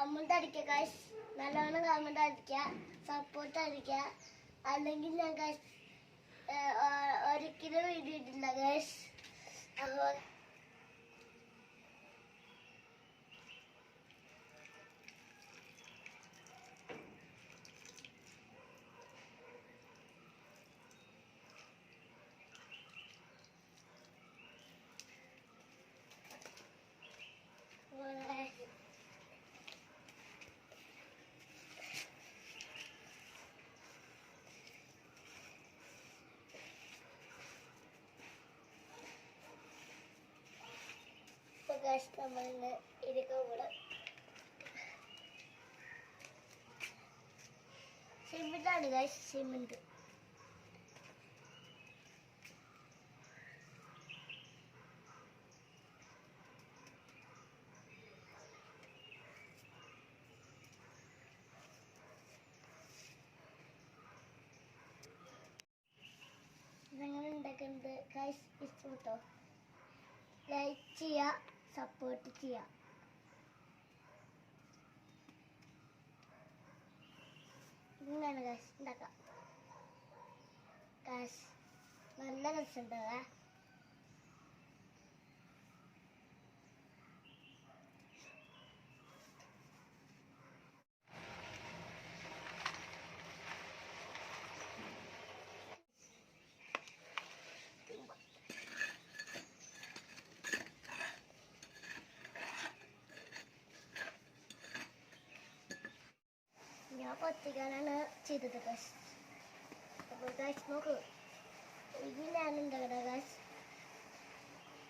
Comment അടിക്കുക guys, നല്ലോണം comment അടിക്കുക, സപ്പോർട്ട് അടിക്കുക. അല്ലെങ്കിൽ ഞാൻ ഗൈസ് ഒരിക്കലും വീഡിയോ ഇട്ടില്ല ഗൈസ്. അപ്പോൾ നമ്മളിന്ന് ഇരിക്കുമ്പോൾ സിമെന്റാണ് ഗൈസ്, സിമെന്റ്. ഞങ്ങൾ ഉണ്ടാക്കുന്നത് ഗൈസ് ഇഷ്ടപ്പെട്ടോ? ലൈക്ക് ചെയ്യുക, സപ്പോർട്ട് ചെയ്യുക. ഇങ്ങനെയാണ് ഗൈസ് ഉണ്ടാക്കാം. ഗൈസ് നല്ല രസമുണ്ട്. ഞാൻ പൊത്തിക്കാനാണ് ചെയ്തത് ഗൈസ്. അപ്പോൾ ഗൈസ് നോക്കൂ, ഇതിലാണ് ഉണ്ടാകുന്നത് ഗൈസ്.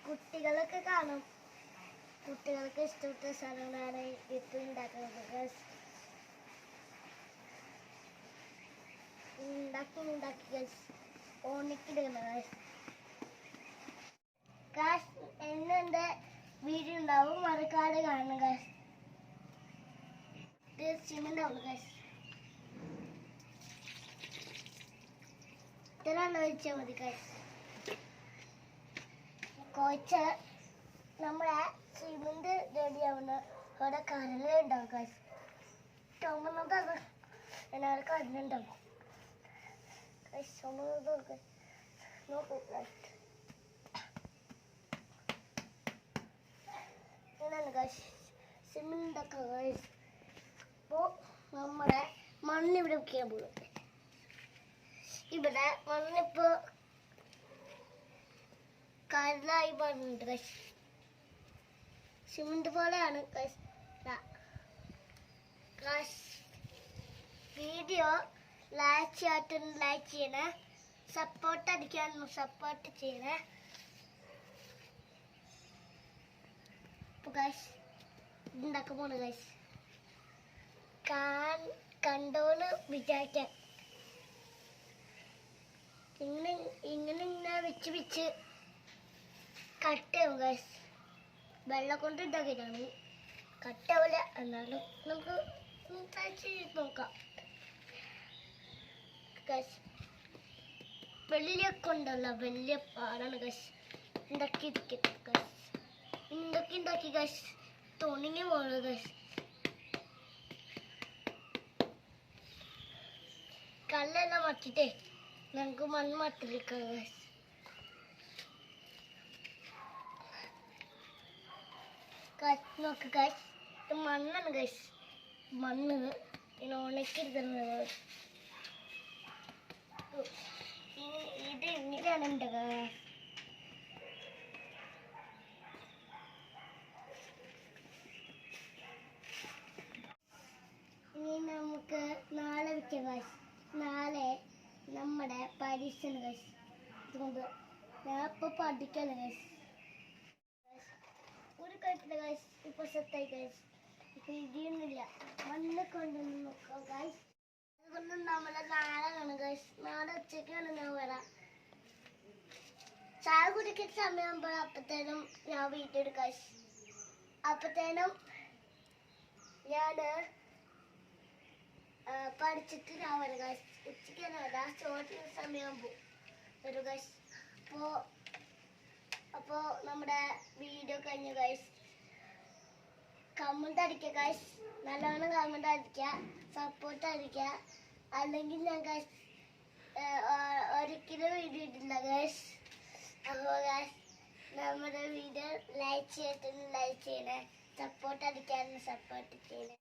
കുട്ടികളൊക്കെ കാണും, കുട്ടികൾക്ക് ഇഷ്ടപ്പെട്ട സാധനങ്ങളാണ് ഇത് ഉണ്ടാക്കുന്നത് ഗൈസ്. ഉണ്ടാക്കി ഗൈസ് ഓണിക്കിടുന്ന ഗൈസ്. ഗൈസ് എന്നെ വീഡിയോ ഉണ്ടാവും, മറക്കാതെ കാണണം ഗൈസ്. ഇത് സിമെന്റ് ഗൈസ്. ഇത്രയാണ് ഒഴിച്ചാൽ മതി ഗൈസ്. കുഴച്ച് നമ്മളെ സിമെന്റ് റെഡിയാവുന്ന അവിടെ കരലുണ്ടാവും ഗൈസ്. ചുമന്നതാണ് എല്ലാവർക്കും കരലുണ്ടാവും ഗൈസ്. ചുമന്നത് നോക്കൂ ഗൈസ്. ഇങ്ങനെയാണ് ഗൈസ് സിമെന്റ് ഒക്കെ ഗൈസ്. അപ്പോൾ നമ്മുടെ മണ്ണിവിടെ വെക്കാൻ പോകും. ഇവിടെ മണ്ണിപ്പോൾ കരലായി പറഞ്ഞിട്ടുണ്ട് ഗൈസ്. സിമെന്റ് പോലെയാണ് ഗൈസ്. വീഡിയോ ലൈക്ക് ചെയ്യണേ, സപ്പോർട്ട് അടിക്കാൻ സപ്പോർട്ട് ചെയ്യണേ. അപ്പോൾ ഗൈസ് ഉണ്ടാക്കാൻ പോണു ഗൈസ്. കണ്ടോന്ന് വിചാരിക്കാൻ ഇങ്ങനെ വെച്ച് കട്ടയാവും ഗൈസ്. വെള്ളം കൊണ്ട് ഉണ്ടാക്കിയതാണ്, കട്ടാവില്ല. എന്നാലും നമുക്ക് നോക്കാം ഗൈസ്. വലിയ കൊണ്ടല്ല, വലിയ പാടാണ് ഗൈസ്. ഉണ്ടാക്കി ഗൈസ് തുണിങ്ങി പോണു ഗൈസ്. കല്ലെല്ലാം മറ്റിട്ടേ നമുക്ക് മണ്ണ് മട്ടിരിക്കാം ഗൈസ്. നോക്ക് ഗൈസ്, ഇത് മണ്ണാണ് ഗൈസ്. മണ്ണ് ഇങ്ങനെ ഉണക്കിയിരിക്കുന്നത്. ഇത് ഇങ്ങനെയാണ് ഉണ്ടാക്കുക. ഇനി നമുക്ക് നാളെ വെക്കാം ഗൈസ്. നാളെ നമ്മുടെ പരീക്ഷയാണ് ഗൈസ്. അതുകൊണ്ട് ഞാൻ ഇപ്പോൾ പഠിക്കാണ് ഗൈസ്. ഒരു കഴിച്ചില്ല ഗൈസ്. ഇപ്പോൾ സെറ്റായി ഗൈസ്. ഇപ്പോൾ ഇടിയൊന്നുമില്ല, മണ്ണ് കൊണ്ടൊന്ന് നോക്കാം ഗൈസ്. അതുകൊണ്ട് നമ്മളെ നാളെ കാണും ഗൈസ്. നാളെ ഉച്ചയ്ക്കാണ് ഞാൻ വരാം. ചായ കുടിക്കുന്ന സമയമാകുമ്പോൾ അപ്പത്തേനും ഞാൻ വീഡിയോ എടുക്കാം ഗൈസ്. അപ്പത്തേനും ഞാൻ പഠിച്ചിട്ട് ഞാൻ വരാം ഗൈസ്. ഉച്ചയ്ക്ക് തന്നെ വരാം. ചോദിക്കുന്ന സമയമാകുമ്പോൾ വരും ഗൈസ്. അപ്പോൾ നമ്മുടെ വീഡിയോ കഴിഞ്ഞു ഗൈസ്. കമന്റ് കമന്റ് അടിക്കുക ഗൈസ്, നല്ലോണം കമന്റ് അടിക്കുക, സപ്പോർട്ട് അടിക്കുക. അല്ലെങ്കിൽ ഞാൻ ഗൈസ് ഒരിക്കലും വീഡിയോ ഇട്ടില്ല ഗൈസ്. അപ്പോൾ ഗൈസ് നമ്മുടെ വീഡിയോ ലൈക്ക് ചെയ്യണേ, സപ്പോർട്ട് അടിക്കാനും സപ്പോർട്ട് ചെയ്യണേ.